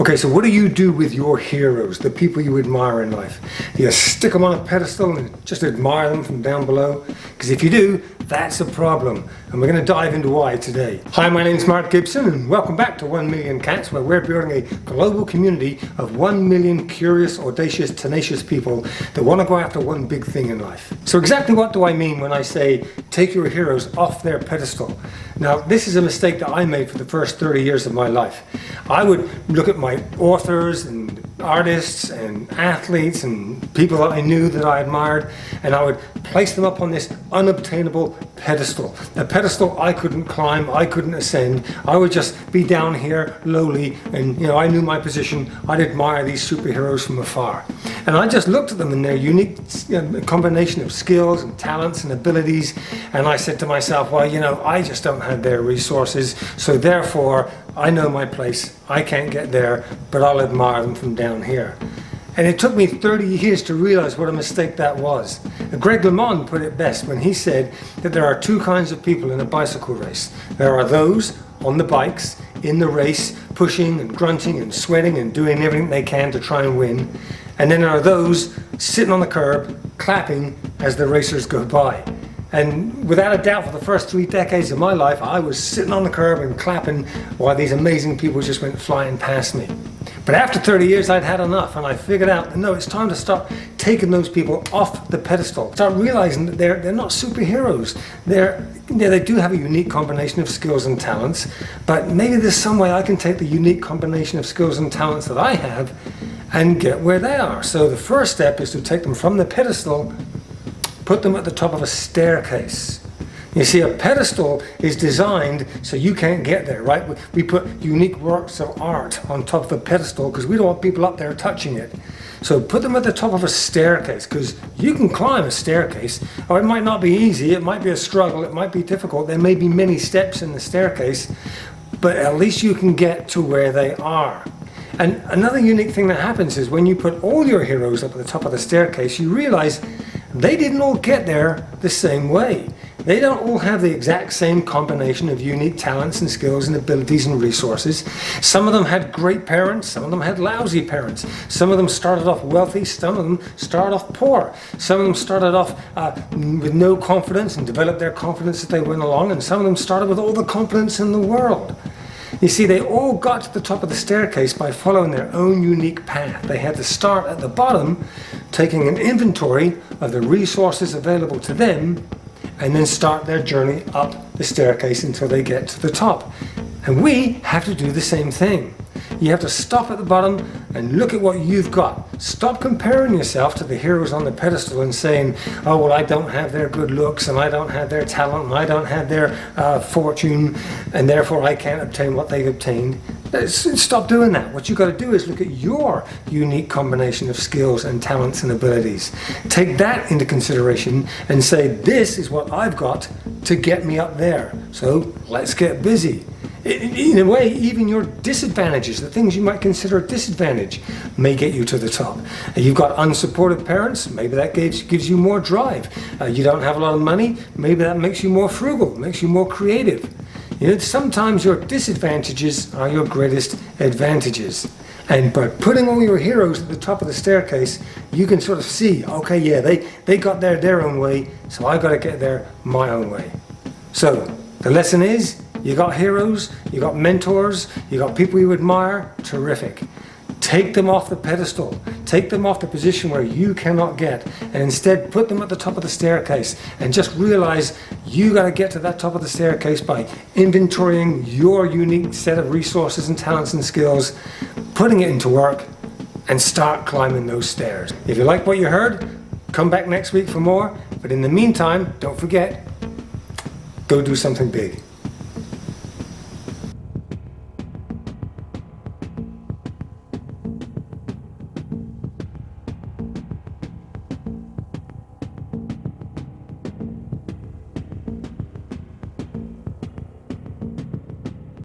Okay, so what do you do with your heroes, the people you admire in life? Do you stick them on a pedestal and just admire them from down below? Because if you do, that's a problem. And we're going to dive into why today. Hi, my name's Mark Gibson and welcome back to 1 Million Cats, where we're building a global community of 1 million curious, audacious, tenacious people that want to go after one big thing in life. So exactly what do I mean when I say take your heroes off their pedestal? Now, this is a mistake that I made for the first 30 years of my life. I would look at my authors and artists and athletes and people that I knew that I admired, and I would place them up on this unobtainable pedestal. A pedestal I couldn't climb, I couldn't ascend. I would just be down here lowly, and I knew my position. I'd admire these superheroes from afar. And I just looked at them in their unique combination of skills and talents and abilities, and I said to myself, well, I just don't have their resources, so therefore I know my place. I can't get there, but I'll admire them from down here. And it took me 30 years to realize what a mistake that was. Greg LeMond put it best when he said that there are two kinds of people in a bicycle race. There are those on the bikes in the race, pushing and grunting and sweating and doing everything they can to try and win. And then there are those sitting on the curb, clapping as the racers go by. And without a doubt, for the first 3 decades of my life, I was sitting on the curb and clapping while these amazing people just went flying past me. But after 30 years, I'd had enough, and I figured out, no, it's time to start taking those people off the pedestal. Start realizing that they're not superheroes. They do have a unique combination of skills and talents, but maybe there's some way I can take the unique combination of skills and talents that I have and get where they are. So the first step is to take them from the pedestal, put them at the top of a staircase. You see, a pedestal is designed so you can't get there, right? We put unique works of art on top of the pedestal because we don't want people up there touching it. So put them at the top of a staircase, because you can climb a staircase. Or it might not be easy, it might be a struggle, it might be difficult, there may be many steps in the staircase, but at least you can get to where they are. And another unique thing that happens is when you put all your heroes up at the top of the staircase, you realize they didn't all get there the same way. They don't all have the exact same combination of unique talents and skills and abilities and resources. Some of them had great parents, some of them had lousy parents. Some of them started off wealthy, some of them started off poor. Some of them started off with no confidence and developed their confidence as they went along, and some of them started with all the confidence in the world. You see, they all got to the top of the staircase by following their own unique path. They had to start at the bottom, taking an inventory of the resources available to them, and then start their journey up the staircase until they get to the top. And we have to do the same thing. You have to stop at the bottom and look at what you've got. Stop comparing yourself to the heroes on the pedestal and saying, oh, well, I don't have their good looks, and I don't have their talent, and I don't have their fortune, and therefore I can't obtain what they've obtained. Stop doing that. What you've got to do is look at your unique combination of skills and talents and abilities. Take that into consideration and say, this is what I've got to get me up there. So let's get busy. In a way, even your disadvantages, the things you might consider a disadvantage, may get you to the top. You've got unsupportive parents, maybe that gives you more drive. You don't have a lot of money, maybe that makes you more frugal, makes you more creative. Sometimes your disadvantages are your greatest advantages. And by putting all your heroes at the top of the staircase, you can sort of see, okay, yeah, they got there their own way, so I've got to get there my own way. So the lesson is, you got heroes, you got mentors, you got people you admire, terrific. Take them off the pedestal, take them off the position where you cannot get, and instead put them at the top of the staircase, and just realize you got to get to that top of the staircase by inventorying your unique set of resources and talents and skills, putting it into work, and start climbing those stairs. If you like what you heard, come back next week for more, but in the meantime, don't forget, go do something big.